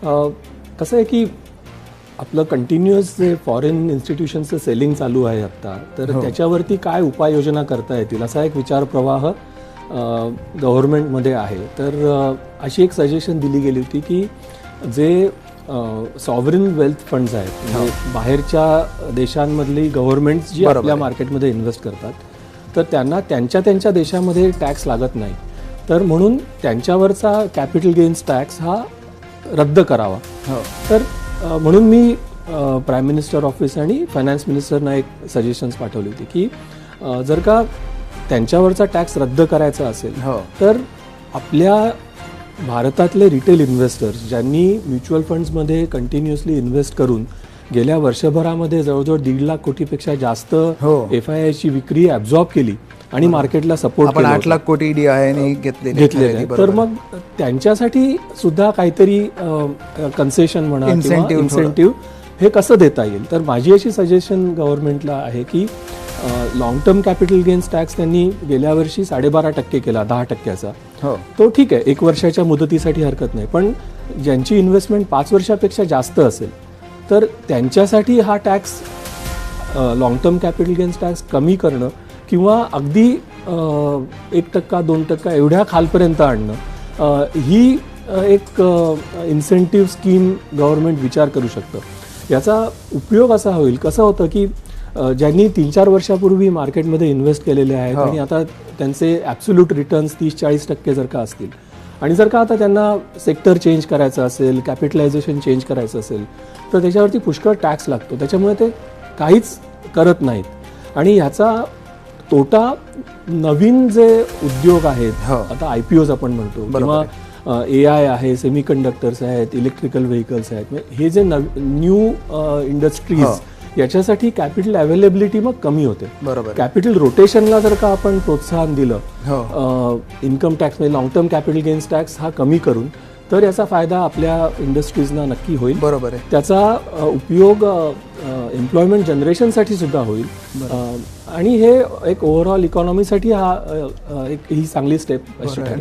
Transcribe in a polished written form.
कसं आहे की आपलं कंटिन्युअस जे फॉरेन इन्स्टिट्यूशनचं सेलिंग चालू आहे आत्ता, तर त्याच्यावरती काय उपाययोजना करता येतील असा एक विचार प्रवाह गव्हर्नमेंटमध्ये आहे. तर अशी एक सजेशन दिली गेली होती की जे सॉव्हरेन वेल्थ फंड्स आहेत, म्हणजे बाहेरच्या देशांमधली गव्हर्नमेंट्स जी आपल्या मार्केटमध्ये इन्व्हेस्ट करतात, तर त्यांना त्यांच्या देशामध्ये टॅक्स लागत नाही. तर म्हणून त्यांच्यावरचा कॅपिटल गेन्स टॅक्स हा रद्द करावा. तर म्हणून मी प्राईम मिनिस्टर ऑफिस आणि फायनान्स मिनिस्टरना एक सजेशन्स पाठवली होती की जर का त्यांच्यावरचा टॅक्स रद्द करायचा असेल तर आपल्या भारतातले रिटेल इन्व्हेस्टर्स ज्यांनी म्युच्युअल फंड्समध्ये कंटिन्युअसली इन्व्हेस्ट करून गेल्या वर्षभरामध्ये जवळजवळ 1.5 लाख कोटीपेक्षा जास्त FIIची विक्री ॲब्झॉर्ब केली आणि मार्केटला सपोर्ट केला. 8 लाख कोटी DIने घेतलेले. तर मग त्यांच्यासाठी सुद्धा काहीतरी कन्सेशन म्हणा, इन्सेंटिव्ह हे कसं देता येईल. तर माझी अशी सजेशन गव्हर्नमेंटला आहे की long term capital gains tax त्यांनी गेल्या वर्षी 12.5% केला, 10%चा. तो ठीक आहे, 1 वर्षाच्या मुदतीसाठी हरकत नाही. पण ज्यांची इन्व्हेस्टमेंट 5 वर्षापेक्षा जास्त असेल तर त्यांच्यासाठी हा tax long term capital gains tax कमी करणं किंवा अगदी 1%, 2% एवढ्या खालपर्यंत आणणं ही एक इन्सेंटिव्ह स्कीम गव्हर्नमेंट विचार करू शकतं. याचा उपयोग असा होईल, कसं होतं की ज्यांनी 3-4 वर्षापूर्वी मार्केटमध्ये इन्व्हेस्ट केलेले आहेत आणि आता त्यांचे ॲब्सोल्यूट रिटर्न्स 30-40% जर का असतील आणि जर का आता त्यांना सेक्टर चेंज करायचं असेल, कॅपिटलायझेशन चेंज करायचं असेल तर त्याच्यावरती पुष्कळ टॅक्स लागतो. त्याच्यामुळे ते काहीच करत नाहीत आणि ह्याचा तोटा नवीन जे उद्योग आहेत, आता IPOs आपण म्हणतो किंवा AI आहे, सेमीकंडक्टर्स आहेत, इलेक्ट्रिकल व्हेकल्स आहेत, हे जे न्यू इंडस्ट्रीज याच्यासाठी कॅपिटल अवेलेबिलिटी मग कमी होते. कॅपिटल रोटेशनला जर का आपण प्रोत्साहन दिलं इन्कम टॅक्स म्हणजे long term capital gains tax हा कमी करून, तर याचा फायदा आपल्या इंडस्ट्रीजना नक्की होईल. बरोबर आहे. त्याचा उपयोग एम्प्लॉयमेंट जनरेशनसाठी सुद्धा होईल आणि हे एक ओव्हरऑल इकॉनॉमीसाठी ही चांगली स्टेप अशी ठरेल.